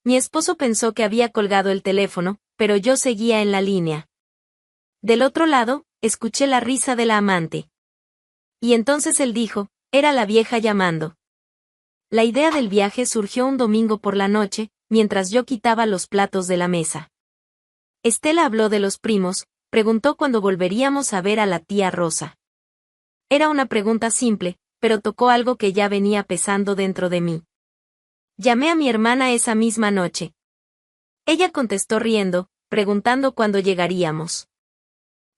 Mi esposo pensó que había colgado el teléfono, pero yo seguía en la línea. Del otro lado, escuché la risa de la amante. Y entonces él dijo, era la vieja llamando. La idea del viaje surgió un domingo por la noche, mientras yo quitaba los platos de la mesa. Estela habló de los primos, preguntó cuándo volveríamos a ver a la tía Rosa. Era una pregunta simple, pero tocó algo que ya venía pesando dentro de mí. Llamé a mi hermana esa misma noche. Ella contestó riendo, preguntando cuándo llegaríamos.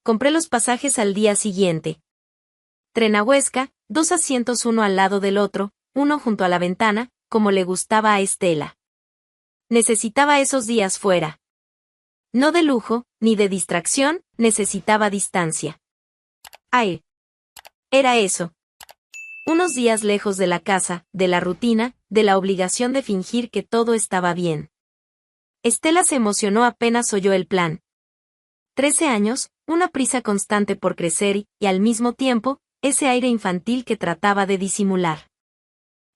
Compré los pasajes al día siguiente. Tren a Huesca, 2 asientos uno al lado del otro, uno junto a la ventana, como le gustaba a Estela. Necesitaba esos días fuera. No de lujo, ni de distracción, necesitaba distancia. Ay. Era eso. Unos días lejos de la casa, de la rutina, de la obligación de fingir que todo estaba bien. Estela se emocionó apenas oyó el plan. 13 años, una prisa constante por crecer y, al mismo tiempo, ese aire infantil que trataba de disimular.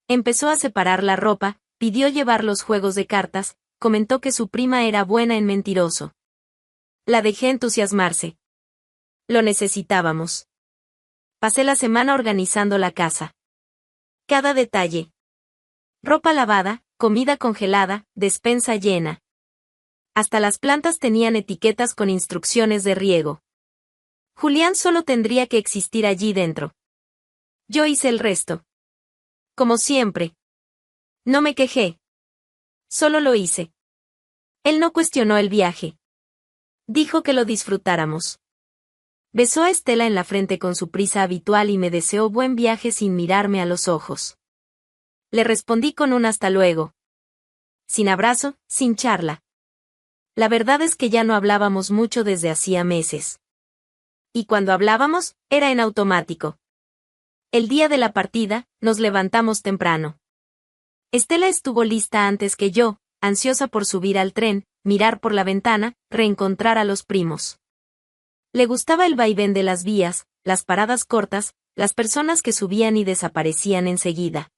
Empezó a separar la ropa, pidió llevar los juegos de cartas, comentó que su prima era buena en mentiroso. La dejé entusiasmarse. Lo necesitábamos. Pasé la semana organizando la casa. Cada detalle. Ropa lavada, comida congelada, despensa llena. Hasta las plantas tenían etiquetas con instrucciones de riego. Julián solo tendría que existir allí dentro. Yo hice el resto. Como siempre. No me quejé. Solo lo hice. Él no cuestionó el viaje. Dijo que lo disfrutáramos. Besó a Estela en la frente con su prisa habitual y me deseó buen viaje sin mirarme a los ojos. Le respondí con un hasta luego. Sin abrazo, sin charla. La verdad es que ya no hablábamos mucho desde hacía meses. Y cuando hablábamos, era en automático. El día de la partida, nos levantamos temprano. Estela estuvo lista antes que yo, ansiosa por subir al tren, mirar por la ventana, reencontrar a los primos. Le gustaba el vaivén de las vías, las paradas cortas, las personas que subían y desaparecían enseguida.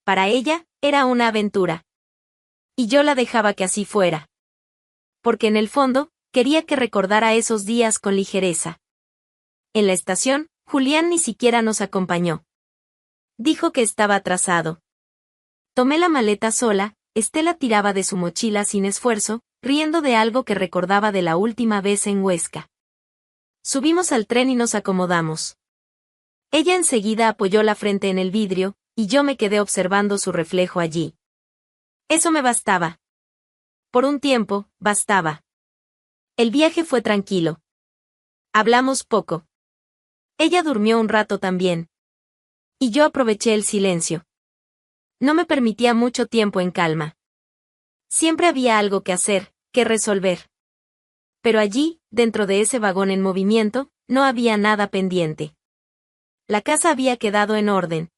Para ella, era una aventura. Y yo la dejaba que así fuera. Porque en el fondo, quería que recordara esos días con ligereza. En la estación, Julián ni siquiera nos acompañó. Dijo que estaba atrasado. Tomé la maleta sola, Estela tiraba de su mochila sin esfuerzo, riendo de algo que recordaba de la última vez en Huesca. Subimos al tren y nos acomodamos. Ella enseguida apoyó la frente en el vidrio, y yo me quedé observando su reflejo allí. Eso me bastaba. Por un tiempo, bastaba. El viaje fue tranquilo. Hablamos poco. Ella durmió un rato también. Y yo aproveché el silencio. No me permitía mucho tiempo en calma. Siempre había algo que hacer, que resolver. Pero allí, dentro de ese vagón en movimiento, no había nada pendiente. La casa había quedado en orden.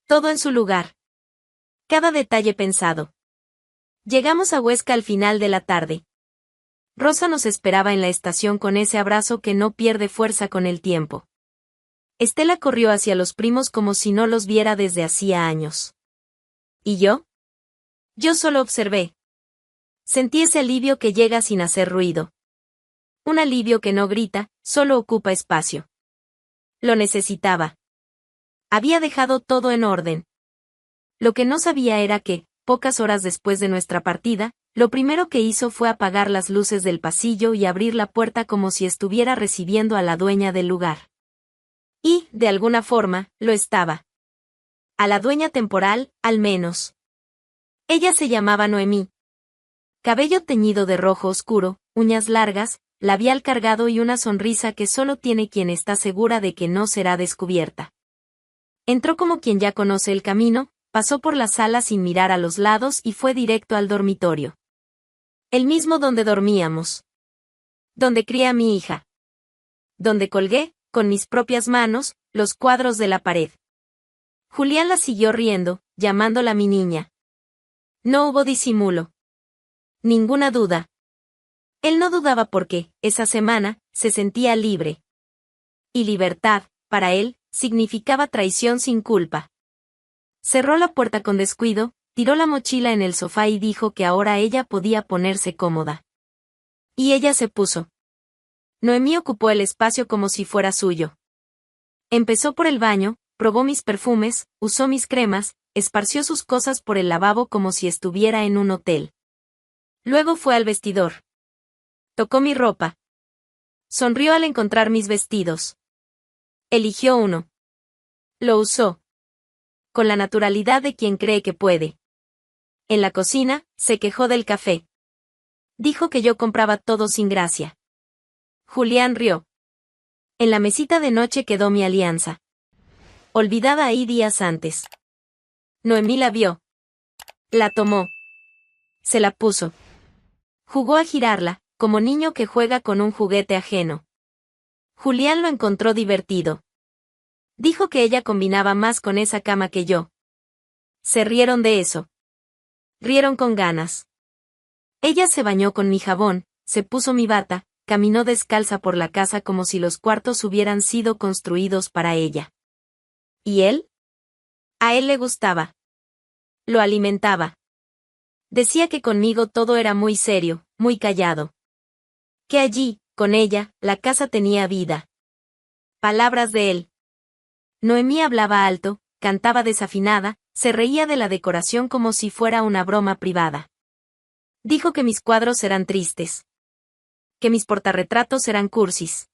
Todo en su lugar. Cada detalle pensado. Llegamos a Huesca al final de la tarde. Rosa nos esperaba en la estación con ese abrazo que no pierde fuerza con el tiempo. Estela corrió hacia los primos como si no los viera desde hacía años. ¿Y yo? Yo solo observé. Sentí ese alivio que llega sin hacer ruido. Un alivio que no grita, solo ocupa espacio. Lo necesitaba. Había dejado todo en orden. Lo que no sabía era que, pocas horas después de nuestra partida, lo primero que hizo fue apagar las luces del pasillo y abrir la puerta como si estuviera recibiendo a la dueña del lugar. Y, de alguna forma, lo estaba. A la dueña temporal, al menos. Ella se llamaba Noemí. Cabello teñido de rojo oscuro, uñas largas, labial cargado y una sonrisa que solo tiene quien está segura de que no será descubierta. Entró como quien ya conoce el camino, pasó por la sala sin mirar a los lados y fue directo al dormitorio. El mismo donde dormíamos. Donde crié a mi hija. Donde colgué, con mis propias manos, los cuadros de la pared. Julián la siguió riendo, llamándola mi niña. No hubo disimulo. Ninguna duda. Él no dudaba porque, esa semana, se sentía libre. Y libertad, para él, significaba traición sin culpa. Cerró la puerta con descuido, tiró la mochila en el sofá y dijo que ahora ella podía ponerse cómoda. Y ella se puso. Noemí ocupó el espacio como si fuera suyo. Empezó por el baño, probó mis perfumes, usó mis cremas, esparció sus cosas por el lavabo como si estuviera en un hotel. Luego fue al vestidor. Tocó mi ropa. Sonrió al encontrar mis vestidos. Eligió uno. Lo usó. Con la naturalidad de quien cree que puede. En la cocina, se quejó del café. Dijo que yo compraba todo sin gracia. Julián rió. En la mesita de noche quedó mi alianza. Olvidada ahí días antes. Noemí la vio. La tomó. Se la puso. Jugó a girarla, como niño que juega con un juguete ajeno. Julián lo encontró divertido. Dijo que ella combinaba más con esa cama que yo. Se rieron de eso. Rieron con ganas. Ella se bañó con mi jabón, se puso mi bata, caminó descalza por la casa como si los cuartos hubieran sido construidos para ella. ¿Y él? A él le gustaba. Lo alimentaba. Decía que conmigo todo era muy serio, muy callado. Que allí, con ella, la casa tenía vida. Palabras de él. Noemí hablaba alto, cantaba desafinada, se reía de la decoración como si fuera una broma privada. Dijo que mis cuadros eran tristes. Que mis portarretratos eran cursis.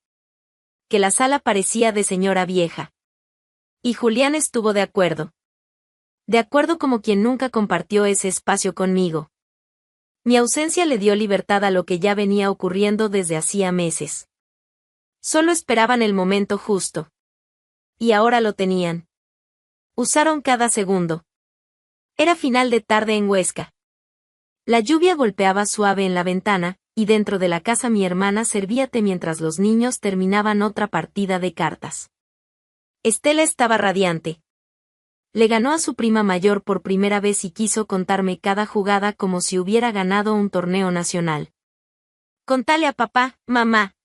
Que la sala parecía de señora vieja. Y Julián estuvo de acuerdo. De acuerdo como quien nunca compartió ese espacio conmigo. Mi ausencia le dio libertad a lo que ya venía ocurriendo desde hacía meses. Solo esperaban el momento justo. Y ahora lo tenían. Usaron cada segundo. Era final de tarde en Huesca. La lluvia golpeaba suave en la ventana, y dentro de la casa mi hermana servía té mientras los niños terminaban otra partida de cartas. Estela estaba radiante. Le ganó a su prima mayor por primera vez y quiso contarme cada jugada como si hubiera ganado un torneo nacional. «Contale a papá, mamá»,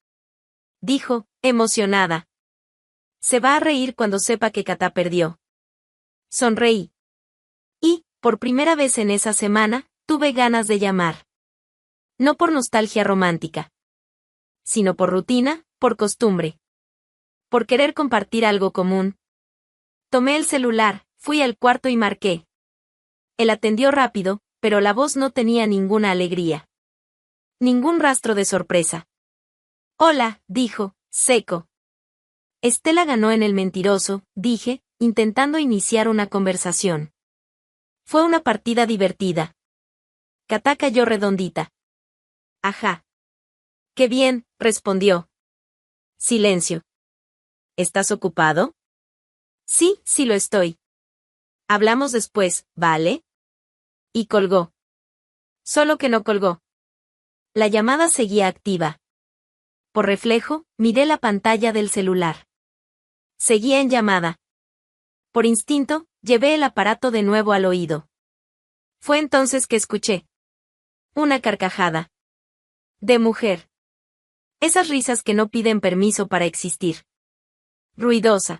dijo, emocionada. Se va a reír cuando sepa que Cata perdió. Sonreí. Y, por primera vez en esa semana, tuve ganas de llamar. No por nostalgia romántica. Sino por rutina, por costumbre. Por querer compartir algo común. Tomé el celular, fui al cuarto y marqué. Él atendió rápido, pero la voz no tenía ninguna alegría. Ningún rastro de sorpresa. «Hola», dijo, seco. Estela ganó en el mentiroso, dije, intentando iniciar una conversación. Fue una partida divertida. Cata cayó redondita. Ajá. Qué bien, respondió. Silencio. ¿Estás ocupado? Sí, sí lo estoy. Hablamos después, ¿vale? Y colgó. Solo que no colgó. La llamada seguía activa. Por reflejo, miré la pantalla del celular. Seguía en llamada. Por instinto, llevé el aparato de nuevo al oído. Fue entonces que escuché. Una carcajada. De mujer. Esas risas que no piden permiso para existir. Ruidosa.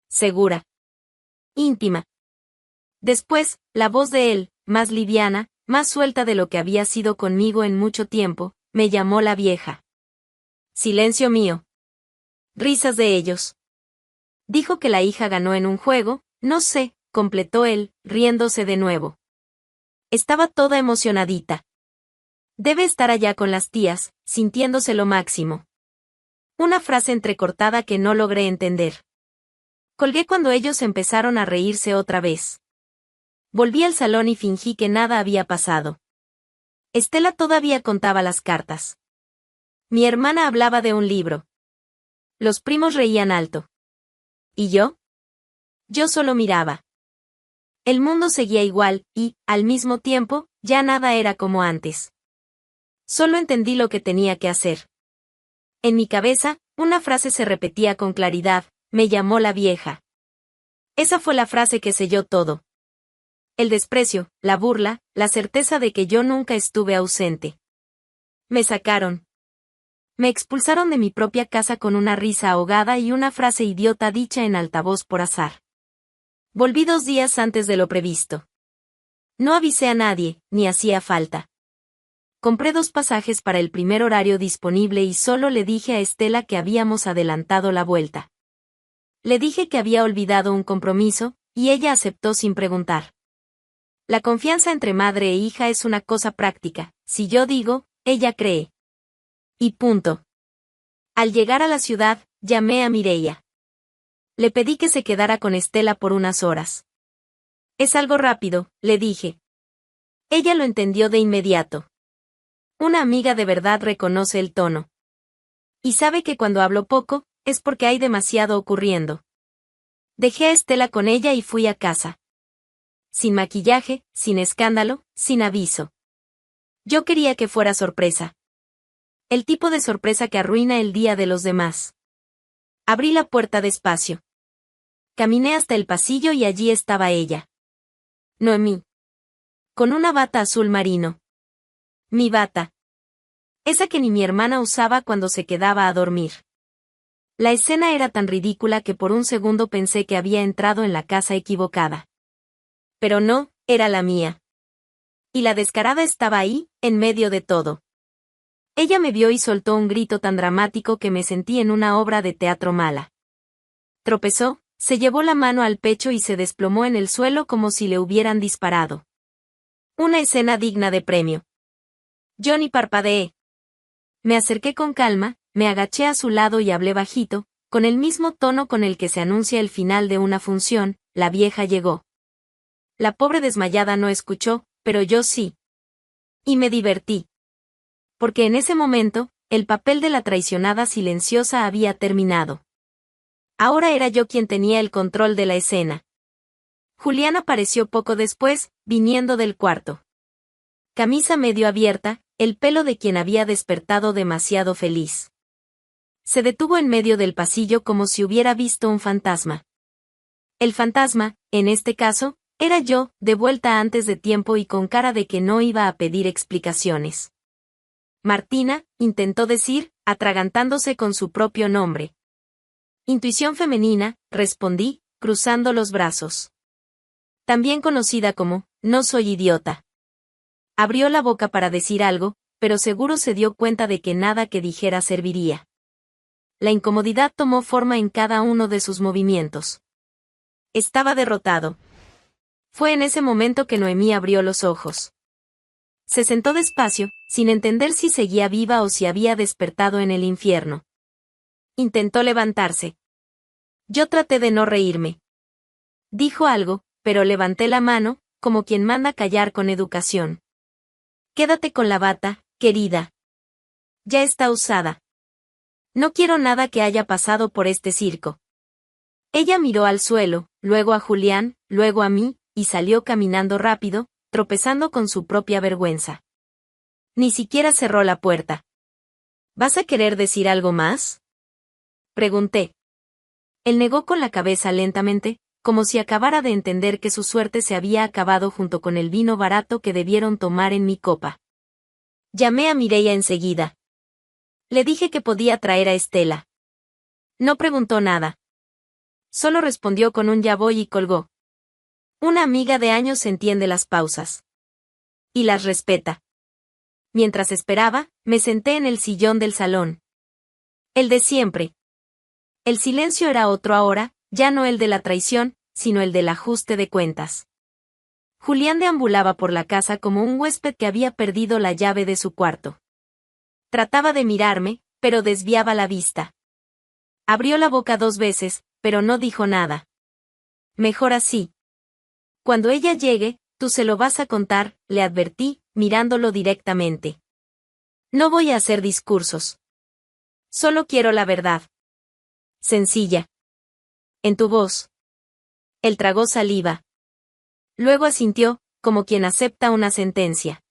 Segura. Íntima. Después, la voz de él, más liviana, más suelta de lo que había sido conmigo en mucho tiempo, me llamó la vieja. Silencio mío. Risas de ellos. Dijo que la hija ganó en un juego, no sé, completó él, riéndose de nuevo. Estaba toda emocionadita. Debe estar allá con las tías, sintiéndose lo máximo. Una frase entrecortada que no logré entender. Colgué cuando ellos empezaron a reírse otra vez. Volví al salón y fingí que nada había pasado. Estela todavía contaba las cartas. Mi hermana hablaba de un libro. Los primos reían alto. ¿Y yo? Yo solo miraba. El mundo seguía igual, y, al mismo tiempo, ya nada era como antes. Solo entendí lo que tenía que hacer. En mi cabeza, una frase se repetía con claridad, me llamó la vieja. Esa fue la frase que selló todo. El desprecio, la burla, la certeza de que yo nunca estuve ausente. Me sacaron. Me expulsaron de mi propia casa con una risa ahogada y una frase idiota dicha en altavoz por azar. Volví 2 días antes de lo previsto. No avisé a nadie, ni hacía falta. Compré 2 pasajes para el primer horario disponible y solo le dije a Estela que habíamos adelantado la vuelta. Le dije que había olvidado un compromiso, y ella aceptó sin preguntar. La confianza entre madre e hija es una cosa práctica, si yo digo, ella cree. Y punto. Al llegar a la ciudad, llamé a Mireia. Le pedí que se quedara con Estela por unas horas. Es algo rápido, le dije. Ella lo entendió de inmediato. Una amiga de verdad reconoce el tono. Y sabe que cuando hablo poco, es porque hay demasiado ocurriendo. Dejé a Estela con ella y fui a casa. Sin maquillaje, sin escándalo, sin aviso. Yo quería que fuera sorpresa. El tipo de sorpresa que arruina el día de los demás. Abrí la puerta despacio. Caminé hasta el pasillo y allí estaba ella. Noemí. Con una bata azul marino. Mi bata. Esa que ni mi hermana usaba cuando se quedaba a dormir. La escena era tan ridícula que por un segundo pensé que había entrado en la casa equivocada. Pero no, era la mía. Y la descarada estaba ahí, en medio de todo. Ella me vio y soltó un grito tan dramático que me sentí en una obra de teatro mala. Tropezó, se llevó la mano al pecho y se desplomó en el suelo como si le hubieran disparado. Una escena digna de premio. Yo ni parpadeé. Me acerqué con calma, me agaché a su lado y hablé bajito, con el mismo tono con el que se anuncia el final de una función. La vieja llegó. La pobre desmayada no escuchó, pero yo sí. Y me divertí. Porque en ese momento, el papel de la traicionada silenciosa había terminado. Ahora era yo quien tenía el control de la escena. Julián apareció poco después, viniendo del cuarto. Camisa medio abierta, el pelo de quien había despertado demasiado feliz. Se detuvo en medio del pasillo como si hubiera visto un fantasma. El fantasma, en este caso, era yo, de vuelta antes de tiempo y con cara de que no iba a pedir explicaciones. Martina, intentó decir, atragantándose con su propio nombre. Intuición femenina, respondí, cruzando los brazos. También conocida como, no soy idiota. Abrió la boca para decir algo, pero seguro se dio cuenta de que nada que dijera serviría. La incomodidad tomó forma en cada uno de sus movimientos. Estaba derrotado. Fue en ese momento que Noemí abrió los ojos. Se sentó despacio, sin entender si seguía viva o si había despertado en el infierno. Intentó levantarse. Yo traté de no reírme. Dijo algo, pero levanté la mano, como quien manda callar con educación. Quédate con la bata, querida. Ya está usada. No quiero nada que haya pasado por este circo. Ella miró al suelo, luego a Julián, luego a mí, y salió caminando rápido, tropezando con su propia vergüenza. Ni siquiera cerró la puerta. ¿Vas a querer decir algo más?, pregunté. Él negó con la cabeza lentamente, como si acabara de entender que su suerte se había acabado junto con el vino barato que debieron tomar en mi copa. Llamé a Mireia enseguida. Le dije que podía traer a Estela. No preguntó nada. Solo respondió con un ya voy y colgó. Una amiga de años entiende las pausas. Y las respeta. Mientras esperaba, me senté en el sillón del salón. El de siempre. El silencio era otro ahora, ya no el de la traición, sino el del ajuste de cuentas. Julián deambulaba por la casa como un huésped que había perdido la llave de su cuarto. Trataba de mirarme, pero desviaba la vista. Abrió la boca 2 veces, pero no dijo nada. Mejor así. Cuando ella llegue, tú se lo vas a contar, le advertí, mirándolo directamente. No voy a hacer discursos. Solo quiero la verdad. Sencilla. En tu voz. Él tragó saliva. Luego asintió, como quien acepta una sentencia.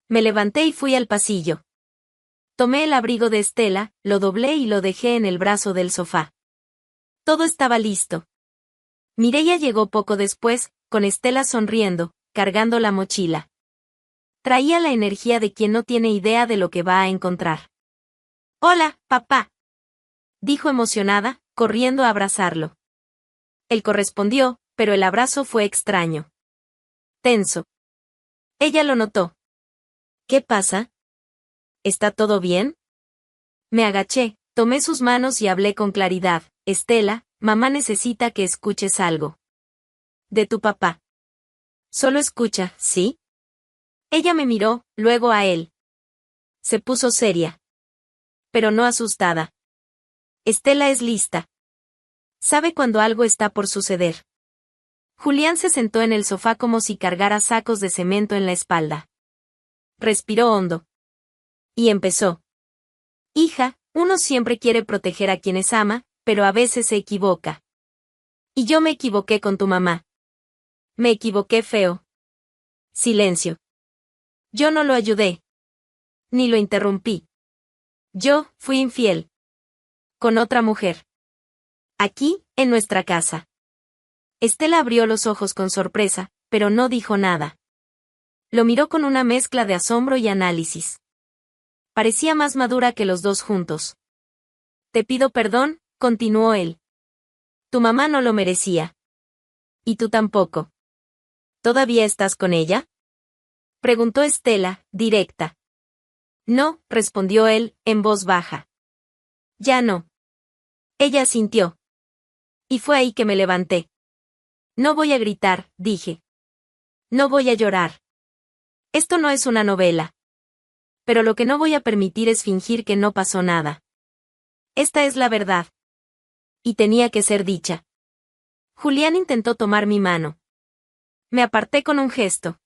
Me levanté y fui al pasillo. Tomé el abrigo de Estela, lo doblé y lo dejé en el brazo del sofá. Todo estaba listo. Mireia llegó poco después, con Estela sonriendo, cargando la mochila. Traía la energía de quien no tiene idea de lo que va a encontrar. «Hola, papá», dijo emocionada, corriendo a abrazarlo. Él correspondió, pero el abrazo fue extraño. Tenso. Ella lo notó. ¿Qué pasa? ¿Está todo bien? Me agaché, tomé sus manos y hablé con claridad. Estela, mamá necesita que escuches algo. De tu papá. Solo escucha, ¿sí? Ella me miró, luego a él. Se puso seria. Pero no asustada. Estela es lista. Sabe cuando algo está por suceder. Julián se sentó en el sofá como si cargara sacos de cemento en la espalda. Respiró hondo. Y empezó. Hija, uno siempre quiere proteger a quienes ama, pero a veces se equivoca. Y yo me equivoqué con tu mamá. Me equivoqué feo. Silencio. Yo no lo ayudé. Ni lo interrumpí. Yo fui infiel. Con otra mujer. Aquí, en nuestra casa. Estela abrió los ojos con sorpresa, pero no dijo nada. Lo miró con una mezcla de asombro y análisis. Parecía más madura que los dos juntos. Te pido perdón, continuó él. Tu mamá no lo merecía. Y tú tampoco. ¿Todavía estás con ella? Preguntó Estela, directa. No, respondió él, en voz baja. Ya no. Ella asintió. Y fue ahí que me levanté. No voy a gritar, dije. No voy a llorar. Esto no es una novela. Pero lo que no voy a permitir es fingir que no pasó nada. Esta es la verdad. Y tenía que ser dicha. Julián intentó tomar mi mano. Me aparté con un gesto.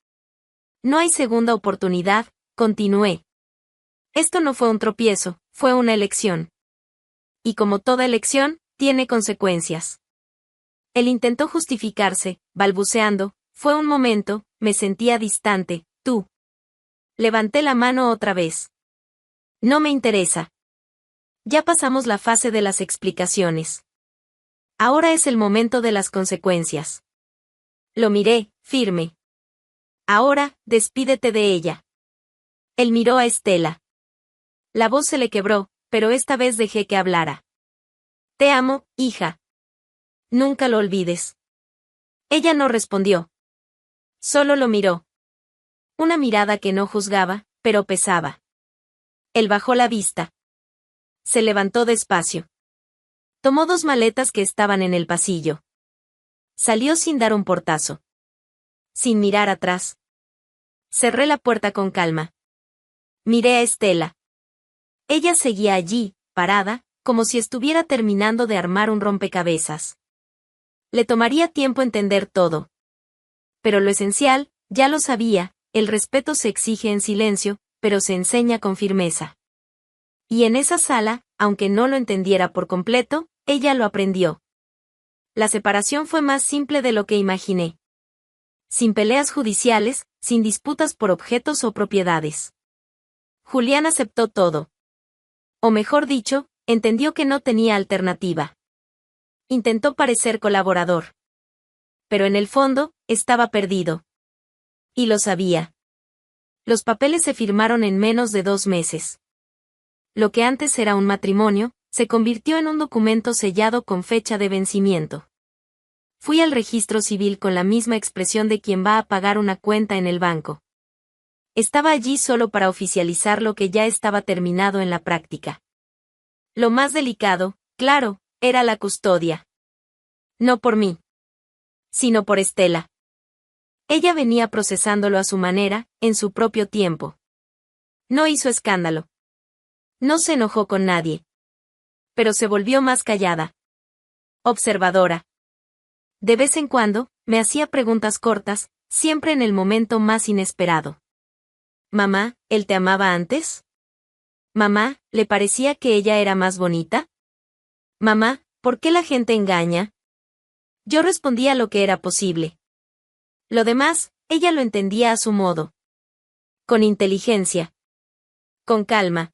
No hay segunda oportunidad, continué. Esto no fue un tropiezo, fue una elección. Y como toda elección, tiene consecuencias. Él intentó justificarse, balbuceando, fue un momento, me sentía distante, tú. Levanté la mano otra vez. No me interesa. Ya pasamos la fase de las explicaciones. Ahora es el momento de las consecuencias. Lo miré, firme. Ahora, despídete de ella. Él miró a Estela. La voz se le quebró, pero esta vez dejé que hablara. Te amo, hija. Nunca lo olvides. Ella no respondió. Solo lo miró. Una mirada que no juzgaba, pero pesaba. Él bajó la vista. Se levantó despacio. Tomó dos maletas que estaban en el pasillo. Salió sin dar un portazo. Sin mirar atrás. Cerré la puerta con calma. Miré a Estela. Ella seguía allí, parada, como si estuviera terminando de armar un rompecabezas. Le tomaría tiempo entender todo. Pero lo esencial, ya lo sabía, el respeto se exige en silencio, pero se enseña con firmeza. Y en esa sala, aunque no lo entendiera por completo, ella lo aprendió. La separación fue más simple de lo que imaginé. Sin peleas judiciales, sin disputas por objetos o propiedades. Julián aceptó todo. O mejor dicho, entendió que no tenía alternativa. Intentó parecer colaborador. Pero en el fondo, estaba perdido. Y lo sabía. Los papeles se firmaron en menos de 2 meses. Lo que antes era un matrimonio, se convirtió en un documento sellado con fecha de vencimiento. Fui al registro civil con la misma expresión de quien va a pagar una cuenta en el banco. Estaba allí solo para oficializar lo que ya estaba terminado en la práctica. Lo más delicado, claro, era la custodia. No por mí, sino por Estela. Ella venía procesándolo a su manera, en su propio tiempo. No hizo escándalo. No se enojó con nadie. Pero se volvió más callada. Observadora. De vez en cuando, me hacía preguntas cortas, siempre en el momento más inesperado. Mamá, ¿él te amaba antes? Mamá, ¿le parecía que ella era más bonita? Mamá, ¿por qué la gente engaña? Yo respondía lo que era posible. Lo demás, ella lo entendía a su modo. Con inteligencia. Con calma.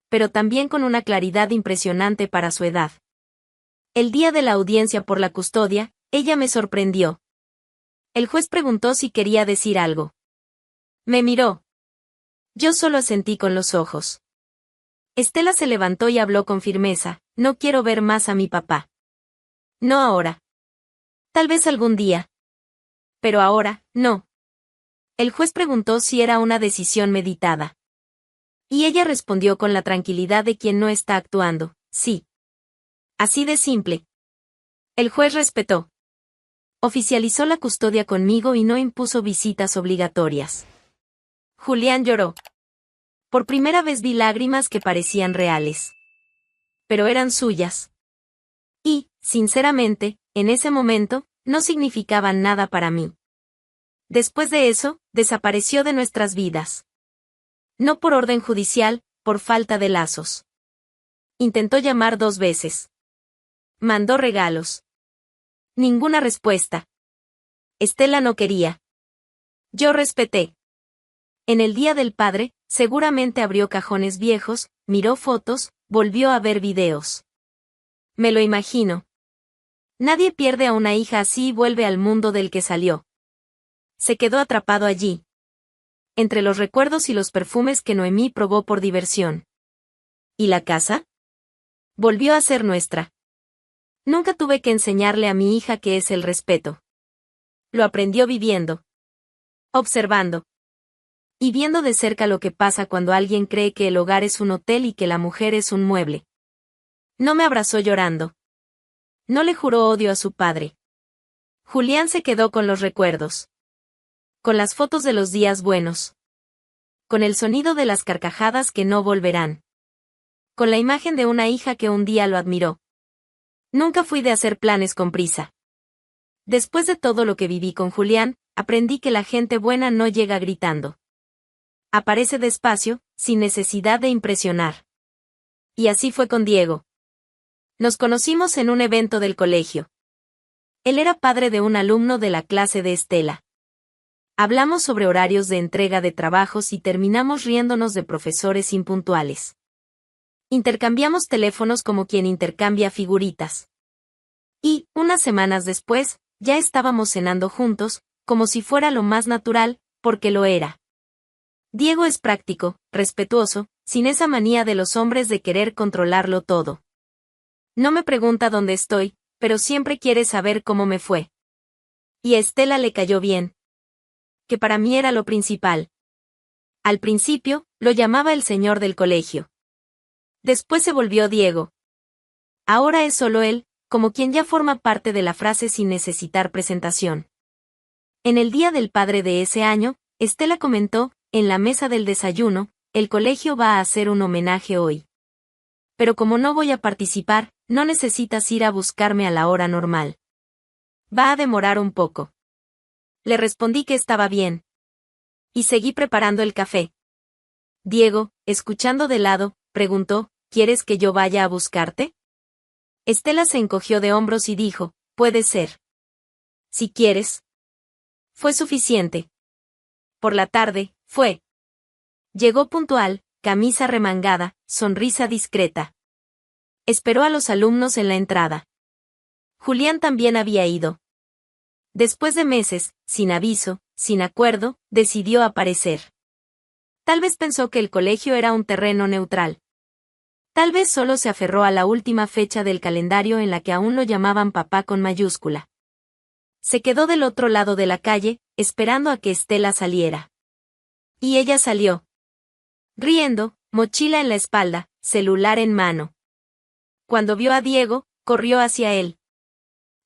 Pero también con una claridad impresionante para su edad. El día de la audiencia por la custodia, ella me sorprendió. El juez preguntó si quería decir algo. Me miró. Yo solo asentí con los ojos. Estela se levantó y habló con firmeza, no quiero ver más a mi papá. No ahora. Tal vez algún día. Pero ahora, no. El juez preguntó si era una decisión meditada. Y ella respondió con la tranquilidad de quien no está actuando, sí. Así de simple. El juez respetó. Oficializó la custodia conmigo y no impuso visitas obligatorias. Julián lloró. Por primera vez vi lágrimas que parecían reales. Pero eran suyas. Y, sinceramente, en ese momento, no significaban nada para mí. Después de eso, desapareció de nuestras vidas. No por orden judicial, por falta de lazos. Intentó llamar 2 veces. Mandó regalos. Ninguna respuesta. Estela no quería. Yo respeté. En el Día del Padre, seguramente abrió cajones viejos, miró fotos, volvió a ver videos. Me lo imagino. Nadie pierde a una hija así y vuelve al mundo del que salió. Se quedó atrapado allí. Entre los recuerdos y los perfumes que Noemí probó por diversión. ¿Y la casa? Volvió a ser nuestra. Nunca tuve que enseñarle a mi hija qué es el respeto. Lo aprendió viviendo. Observando. Y viendo de cerca lo que pasa cuando alguien cree que el hogar es un hotel y que la mujer es un mueble. No me abrazó llorando. No le juró odio a su padre. Julián se quedó con los recuerdos. Con las fotos de los días buenos. Con el sonido de las carcajadas que no volverán. Con la imagen de una hija que un día lo admiró. Nunca fui de hacer planes con prisa. Después de todo lo que viví con Julián, aprendí que la gente buena no llega gritando. Aparece despacio, sin necesidad de impresionar. Y así fue con Diego. Nos conocimos en un evento del colegio. Él era padre de un alumno de la clase de Estela. Hablamos sobre horarios de entrega de trabajos y terminamos riéndonos de profesores impuntuales. Intercambiamos teléfonos como quien intercambia figuritas. Y, unas semanas después, ya estábamos cenando juntos, como si fuera lo más natural, porque lo era. Diego es práctico, respetuoso, sin esa manía de los hombres de querer controlarlo todo. No me pregunta dónde estoy, pero siempre quiere saber cómo me fue. Y a Estela le cayó bien. Que para mí era lo principal. Al principio, lo llamaba el señor del colegio. Después se volvió Diego. Ahora es solo él, como quien ya forma parte de la frase sin necesitar presentación. En el Día del Padre de ese año, Estela comentó, en la mesa del desayuno, el colegio va a hacer un homenaje hoy. Pero como no voy a participar, no necesitas ir a buscarme a la hora normal. Va a demorar un poco. Le respondí que estaba bien. Y seguí preparando el café. Diego, escuchando de lado, preguntó, ¿quieres que yo vaya a buscarte? Estela se encogió de hombros y dijo, puede ser. Si quieres. Fue suficiente. Por la tarde, fue. Llegó puntual, camisa remangada, sonrisa discreta. Esperó a los alumnos en la entrada. Julián también había ido. Después de meses, sin aviso, sin acuerdo, decidió aparecer. Tal vez pensó que el colegio era un terreno neutral. Tal vez solo se aferró a la última fecha del calendario en la que aún lo llamaban papá con mayúscula. Se quedó del otro lado de la calle, esperando a que Estela saliera. Y ella salió. Riendo, mochila en la espalda, celular en mano. Cuando vio a Diego, corrió hacia él.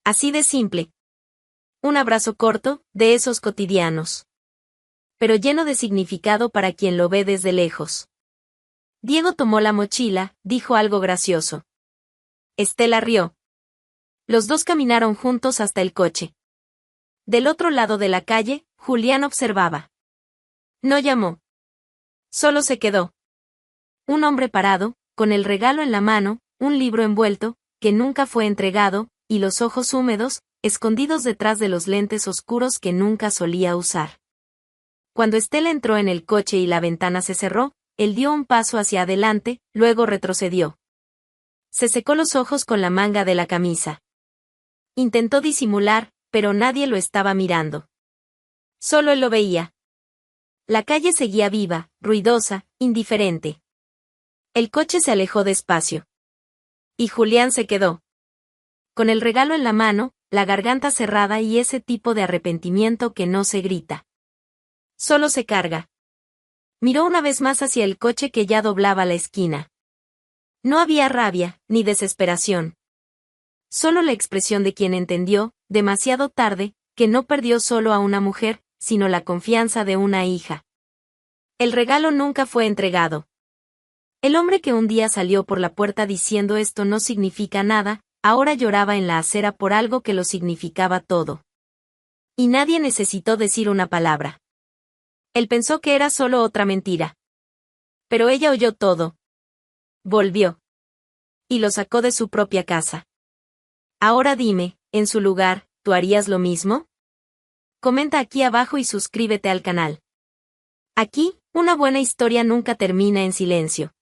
Así de simple. Un abrazo corto, de esos cotidianos. Pero lleno de significado para quien lo ve desde lejos. Diego tomó la mochila, dijo algo gracioso. Estela rió. Los dos caminaron juntos hasta el coche. Del otro lado de la calle, Julián observaba. No llamó. Solo se quedó. Un hombre parado, con el regalo en la mano, un libro envuelto, que nunca fue entregado, y los ojos húmedos, escondidos detrás de los lentes oscuros que nunca solía usar. Cuando Estela entró en el coche y la ventana se cerró, él dio un paso hacia adelante, luego retrocedió. Se secó los ojos con la manga de la camisa. Intentó disimular, pero nadie lo estaba mirando. Solo él lo veía. La calle seguía viva, ruidosa, indiferente. El coche se alejó despacio. Y Julián se quedó. Con el regalo en la mano, la garganta cerrada y ese tipo de arrepentimiento que no se grita. Solo se carga. Miró una vez más hacia el coche que ya doblaba la esquina. No había rabia, ni desesperación. Solo la expresión de quien entendió, demasiado tarde, que no perdió solo a una mujer, sino la confianza de una hija. El regalo nunca fue entregado. El hombre que un día salió por la puerta diciendo esto no significa nada, ahora lloraba en la acera por algo que lo significaba todo. Y nadie necesitó decir una palabra. Él pensó que era solo otra mentira. Pero ella oyó todo. Volvió. Y lo sacó de su propia casa. Ahora dime, en su lugar, ¿tú harías lo mismo? Comenta aquí abajo y suscríbete al canal. Aquí, una buena historia nunca termina en silencio.